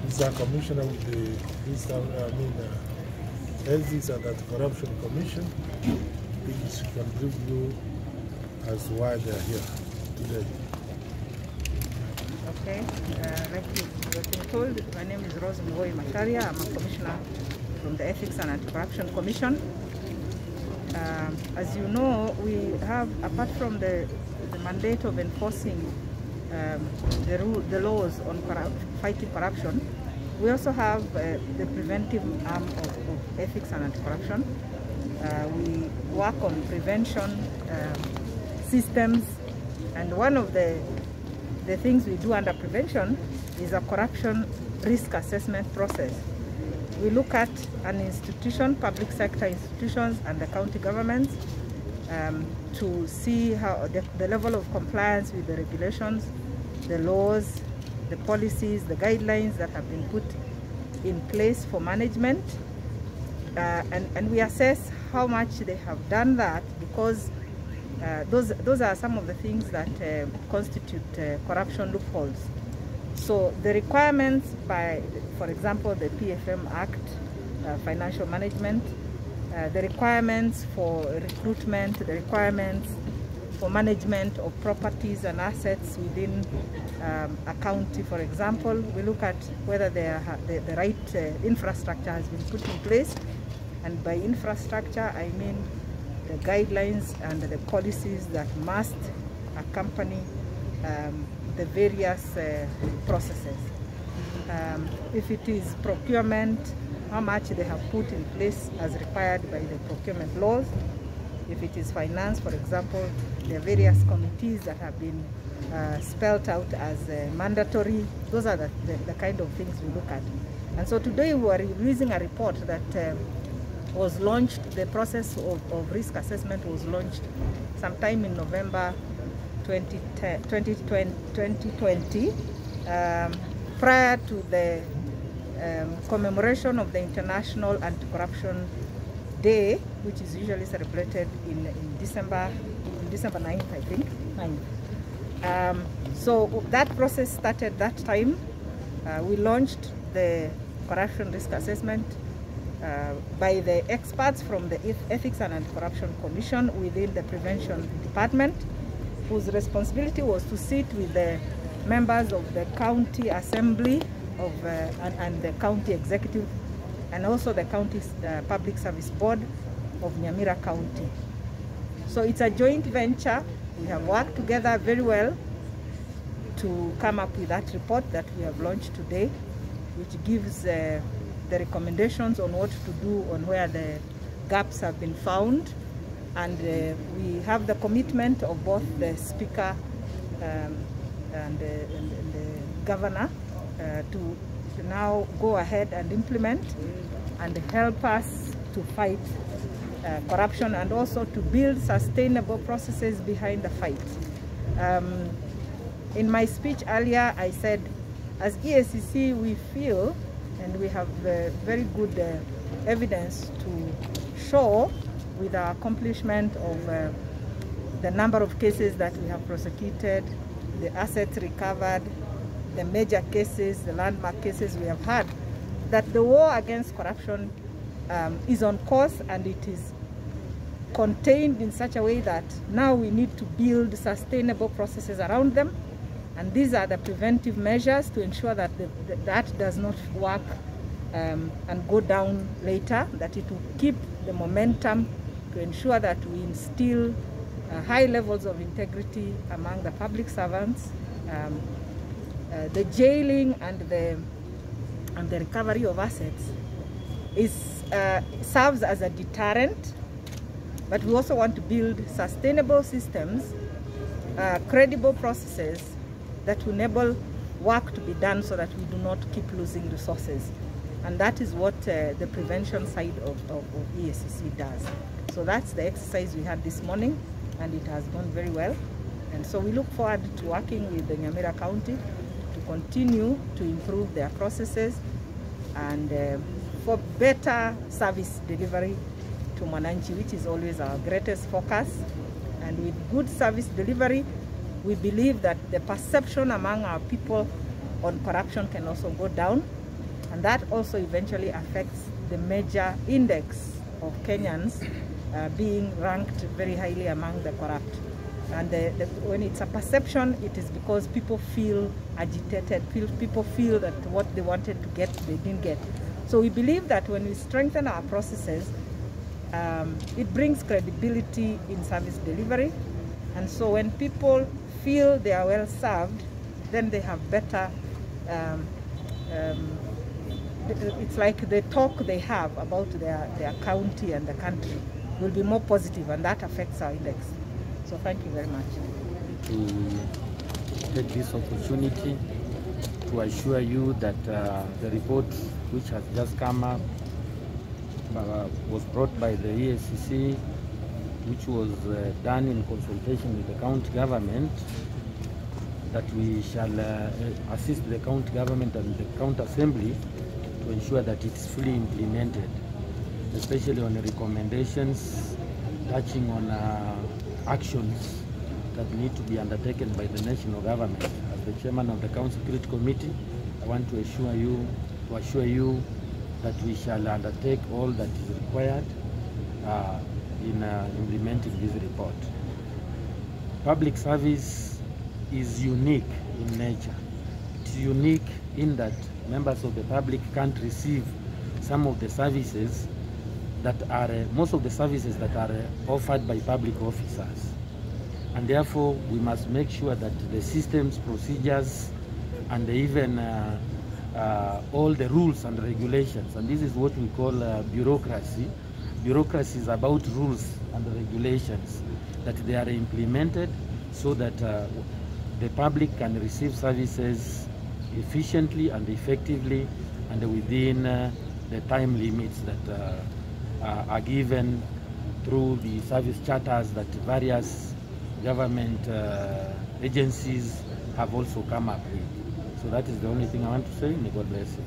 He's a commissioner with the Ethics and Anti-Corruption Commission. He can brief you as to why they are here today. Okay, like you've been told, my name is Rose Mgoi Macharia. I'm a commissioner from the Ethics and Anti-Corruption Commission. As you know, we have, apart from the mandate of enforcing the laws on fighting corruption, we also have the preventive arm of ethics and anti-corruption. We work on prevention systems, and one of the things we do under prevention is a corruption risk assessment process. We look at an institution, public sector institutions and the county governments to see how the level of compliance with the regulations, the laws, the policies, the guidelines that have been put in place for management. And we assess how much they have done that, because those are some of the things that constitute corruption loopholes. So the requirements by, for example, the PFM Act, financial management, the requirements for recruitment, the requirements for management of properties and assets within a county, for example. We look at whether the right infrastructure has been put in place. And by infrastructure, I mean the guidelines and the policies that must accompany the various processes. If it is procurement, how much they have put in place as required by the procurement laws. If it is finance, for example, there are various committees that have been spelled out as mandatory. Those are the kind of things we look at. And so today we are releasing a report that was launched. The process of risk assessment was launched sometime in November 2020, prior to the commemoration of the International Anti-Corruption Day, which is usually celebrated in December 9th, I think. 9th. So that process started that time. We launched the corruption risk assessment by the experts from the Ethics and Anti-Corruption Commission within the Prevention Department, whose responsibility was to sit with the members of the county assembly and the county executive, and also the county's public service board of Nyamira County. So it's a joint venture. We have worked together very well to come up with that report that we have launched today, which gives the recommendations on what to do, on where the gaps have been found. And we have the commitment of both the Speaker and the Governor to now go ahead and implement and help us to fight corruption, and also to build sustainable processes behind the fight. In my speech earlier, I said, as EACC, we feel, and we have very good evidence to show with our accomplishment of the number of cases that we have prosecuted, the assets recovered, the major cases, the landmark cases we have had, that the war against corruption is on course, and it is contained in such a way that now we need to build sustainable processes around them. And these are the preventive measures to ensure that that does not work and go down later, that it will keep the momentum, to ensure that we instill high levels of integrity among the public servants. The jailing and the recovery of assets serves as a deterrent, but we also want to build sustainable systems, credible processes that will enable work to be done so that we do not keep losing resources. And that is what the prevention side of EACC does. So that's the exercise we had this morning, and it has gone very well. And so we look forward to working with the Nyamira County to continue to improve their processes and for better service delivery to Mwananchi, which is always our greatest focus. And with good service delivery, we believe that the perception among our people on corruption can also go down, And that also eventually affects the major index of Kenyans being ranked very highly among the corrupt. And when it's a perception, it is because people feel agitated, people feel that what they wanted to get, they didn't get. So we believe that when we strengthen our processes, it brings credibility in service delivery. And so when people feel they are well served, then they have better, it's like the talk they have about their county and the country will be more positive, and that affects our index. So thank you very much. To take this opportunity to assure you that the report which has just come up was brought by the EACC, which was done in consultation with the county government, that we shall assist the county government and the county assembly to ensure that it's fully implemented, especially on the recommendations touching on actions that need to be undertaken by the national government. As the chairman of the Council Security Committee, I want to assure you that we shall undertake all that is required in implementing this report. Public service is unique in nature. It's unique in that members of the public can't receive some of the services that are, most of the services that are offered by public officers. And therefore, we must make sure that the systems, procedures, and even all the rules and regulations, and this is what we call bureaucracy. Bureaucracy is about rules and regulations, that they are implemented so that the public can receive services efficiently and effectively and within the time limits that are given through the service charters that various government agencies have also come up with. So that is the only thing I want to say. May God bless you.